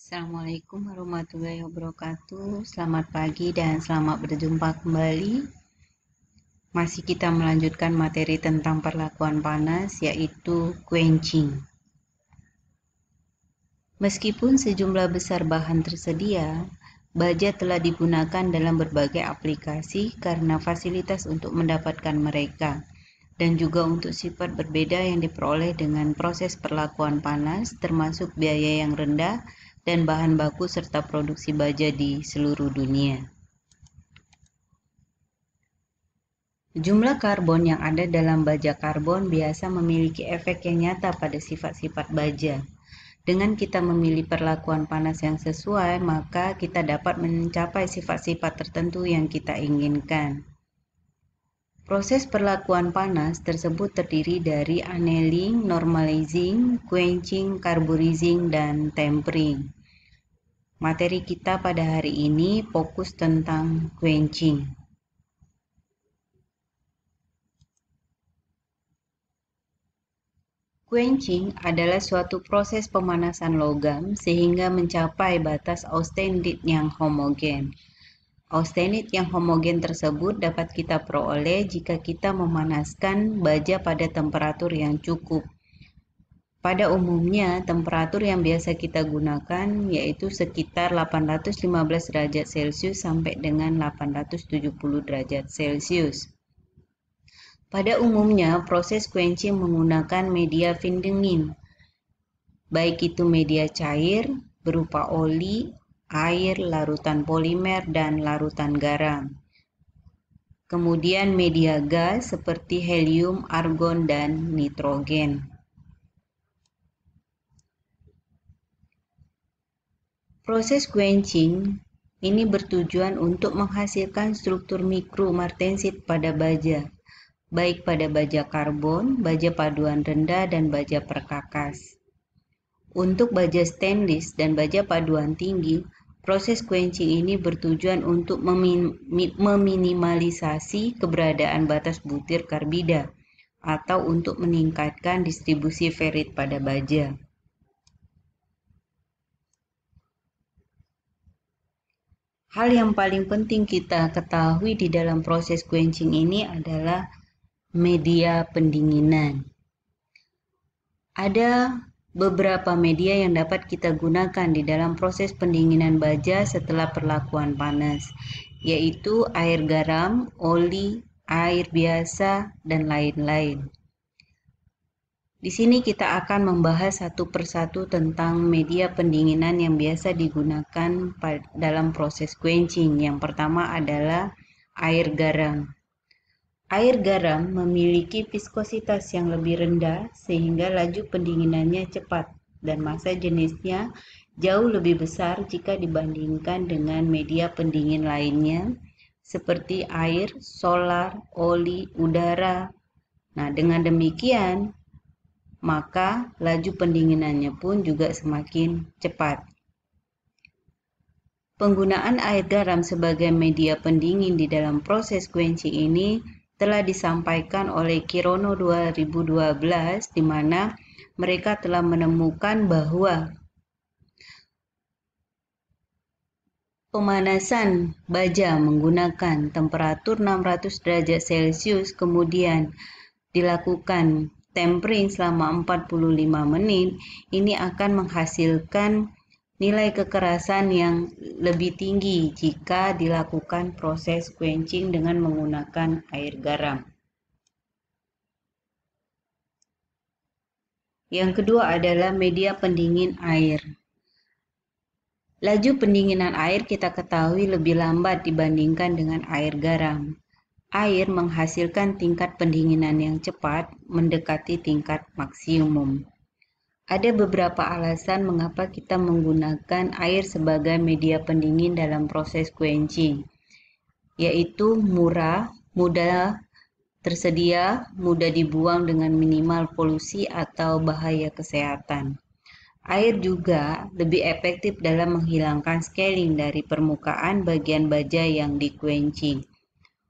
Assalamualaikum warahmatullahi wabarakatuh. Selamat pagi dan selamat berjumpa kembali. Masih kita melanjutkan materi tentang perlakuan panas, yaitu quenching. Meskipun sejumlah besar bahan tersedia, baja telah digunakan dalam berbagai aplikasi karena fasilitas untuk mendapatkan mereka, dan juga untuk sifat berbeda yang diperoleh dengan proses perlakuan panas, termasuk biaya yang rendah dan bahan baku serta produksi baja di seluruh dunia. Jumlah karbon yang ada dalam baja karbon biasa memiliki efek yang nyata pada sifat-sifat baja. Dengan kita memilih perlakuan panas yang sesuai, maka kita dapat mencapai sifat-sifat tertentu yang kita inginkan. Proses perlakuan panas tersebut terdiri dari annealing, normalizing, quenching, carburizing, dan tempering. Materi kita pada hari ini fokus tentang quenching. Quenching adalah suatu proses pemanasan logam sehingga mencapai batas austenit yang homogen. Austenit yang homogen tersebut dapat kita peroleh jika kita memanaskan baja pada temperatur yang cukup. Pada umumnya, temperatur yang biasa kita gunakan yaitu sekitar 815 derajat Celcius sampai dengan 870 derajat Celcius. Pada umumnya, proses quenching menggunakan media pendingin, baik itu media cair berupa oli, air, larutan polimer, dan larutan garam. Kemudian media gas seperti helium, argon, dan nitrogen. Proses quenching ini bertujuan untuk menghasilkan struktur mikro martensit pada baja, baik pada baja karbon, baja paduan rendah, dan baja perkakas. Untuk baja stainless dan baja paduan tinggi, proses quenching ini bertujuan untuk meminimalisasi keberadaan batas butir karbida atau untuk meningkatkan distribusi ferrit pada baja. Hal yang paling penting kita ketahui di dalam proses quenching ini adalah media pendinginan. Ada beberapa media yang dapat kita gunakan di dalam proses pendinginan baja setelah perlakuan panas, yaitu air garam, oli, air biasa, dan lain-lain. Di sini kita akan membahas satu persatu tentang media pendinginan yang biasa digunakan dalam proses quenching. Yang pertama adalah air garam. Air garam memiliki viskositas yang lebih rendah sehingga laju pendinginannya cepat dan massa jenisnya jauh lebih besar jika dibandingkan dengan media pendingin lainnya seperti air, solar, oli, udara. Nah, dengan demikian maka laju pendinginannya pun juga semakin cepat. Penggunaan air garam sebagai media pendingin di dalam proses quenching ini telah disampaikan oleh Kirono 2012, di mana mereka telah menemukan bahwa pemanasan baja menggunakan temperatur 600 derajat Celcius kemudian dilakukan tempering selama 45 menit, ini akan menghasilkan nilai kekerasan yang lebih tinggi jika dilakukan proses quenching dengan menggunakan air garam. Yang kedua adalah media pendingin air. Laju pendinginan air kita ketahui lebih lambat dibandingkan dengan air garam. Air menghasilkan tingkat pendinginan yang cepat mendekati tingkat maksimum. Ada beberapa alasan mengapa kita menggunakan air sebagai media pendingin dalam proses quenching, yaitu murah, mudah tersedia, mudah dibuang dengan minimal polusi atau bahaya kesehatan. Air juga lebih efektif dalam menghilangkan scaling dari permukaan bagian baja yang di quenching.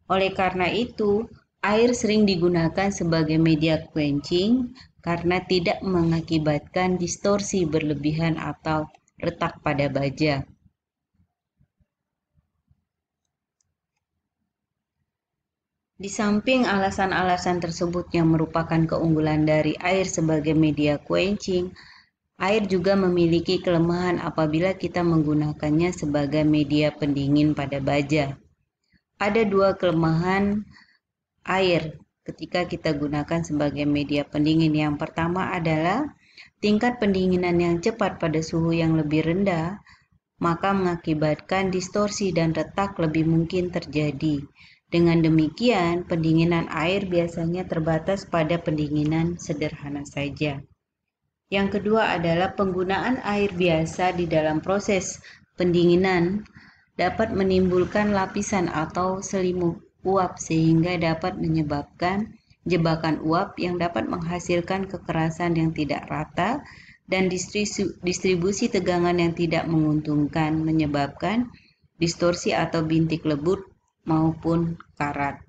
Oleh karena itu, air sering digunakan sebagai media quenching karena tidak mengakibatkan distorsi berlebihan atau retak pada baja. Di samping alasan-alasan tersebut yang merupakan keunggulan dari air sebagai media quenching, air juga memiliki kelemahan apabila kita menggunakannya sebagai media pendingin pada baja. Ada dua kelemahan air ketika kita gunakan sebagai media pendingin. Yang pertama adalah tingkat pendinginan yang cepat pada suhu yang lebih rendah, maka mengakibatkan distorsi dan retak lebih mungkin terjadi. Dengan demikian, pendinginan air biasanya terbatas pada pendinginan sederhana saja. Yang kedua adalah penggunaan air biasa di dalam proses pendinginan dapat menimbulkan lapisan atau selimut uap sehingga dapat menyebabkan jebakan uap yang dapat menghasilkan kekerasan yang tidak rata dan distribusi tegangan yang tidak menguntungkan, menyebabkan distorsi atau bintik lebut maupun karat.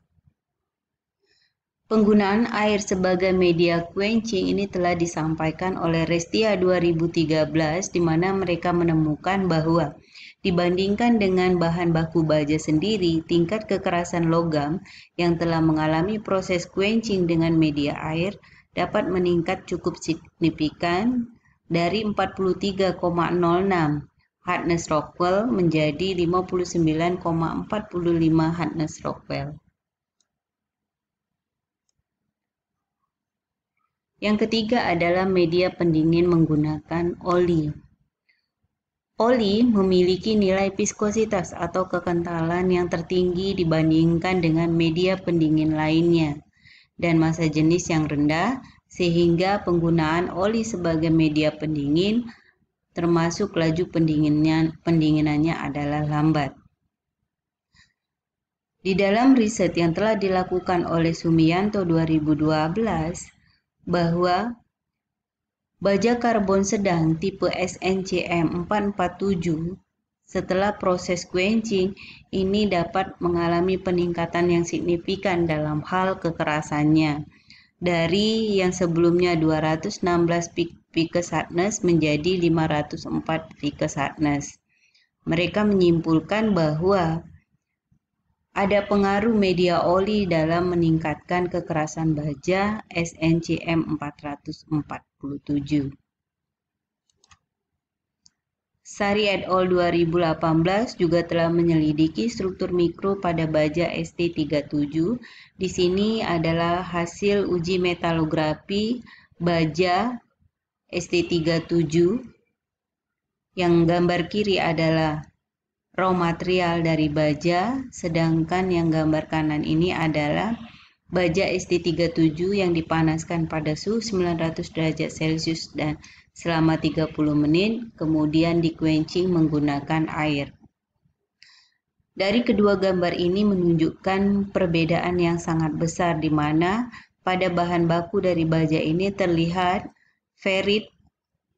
Penggunaan air sebagai media quenching ini telah disampaikan oleh Restia 2013, di mana mereka menemukan bahwa dibandingkan dengan bahan baku baja sendiri, tingkat kekerasan logam yang telah mengalami proses quenching dengan media air dapat meningkat cukup signifikan dari 43,06 hardness Rockwell menjadi 59,45 hardness Rockwell. Yang ketiga adalah media pendingin menggunakan oli. Oli memiliki nilai viskositas atau kekentalan yang tertinggi dibandingkan dengan media pendingin lainnya dan massa jenis yang rendah, sehingga penggunaan oli sebagai media pendingin termasuk laju pendinginannya adalah lambat. Di dalam riset yang telah dilakukan oleh Sumiyanto 2012, bahwa baja karbon sedang tipe SNCM 447 setelah proses quenching ini dapat mengalami peningkatan yang signifikan dalam hal kekerasannya dari yang sebelumnya 216 Vickers hardness menjadi 504 Vickers hardness. Mereka menyimpulkan bahwa ada pengaruh media oli dalam meningkatkan kekerasan baja SNCM 447. Sari et al. 2018 juga telah menyelidiki struktur mikro pada baja ST37. Di sini adalah hasil uji metalografi baja ST37. Yang gambar kiri adalah raw material dari baja, sedangkan yang gambar kanan ini adalah baja ST37 yang dipanaskan pada suhu 900 derajat Celcius dan selama 30 menit, kemudian di-quenching menggunakan air. Dari kedua gambar ini menunjukkan perbedaan yang sangat besar di mana pada bahan baku dari baja ini terlihat ferrit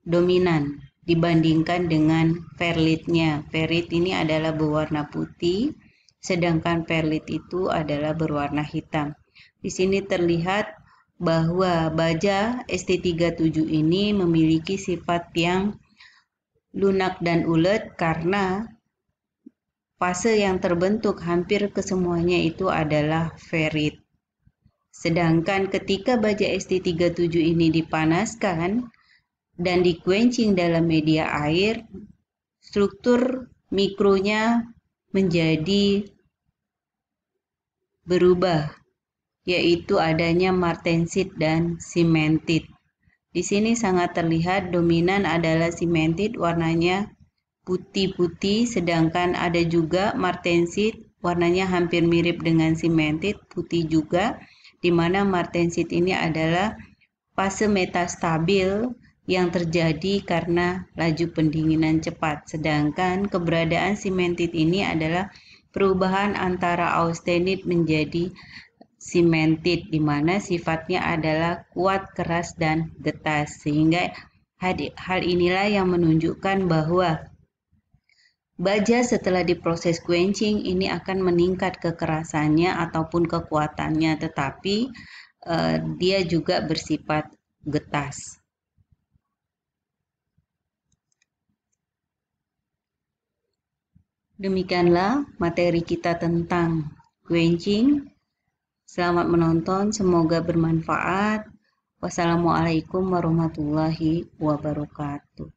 dominan dibandingkan dengan perlitnya. Ferrit ini adalah berwarna putih, sedangkan perlit itu adalah berwarna hitam. Di sini terlihat bahwa baja ST37 ini memiliki sifat yang lunak dan ulet karena fase yang terbentuk hampir kesemuanya itu adalah ferrit. Sedangkan ketika baja ST37 ini dipanaskan dan di-quenching dalam media air, struktur mikronya menjadi berubah, yaitu adanya martensit dan cementit. Di sini sangat terlihat dominan adalah cementit, warnanya putih-putih, sedangkan ada juga martensit, warnanya hampir mirip dengan cementit, putih juga, di mana martensit ini adalah fase metastabil yang terjadi karena laju pendinginan cepat, sedangkan keberadaan cementit ini adalah perubahan antara austenit menjadi cementit, di mana sifatnya adalah kuat, keras, dan getas, sehingga hal inilah yang menunjukkan bahwa baja setelah diproses quenching ini akan meningkat kekerasannya ataupun kekuatannya, tetapi dia juga bersifat getas. Demikianlah materi kita tentang quenching. Selamat menonton, semoga bermanfaat. Wassalamualaikum warahmatullahi wabarakatuh.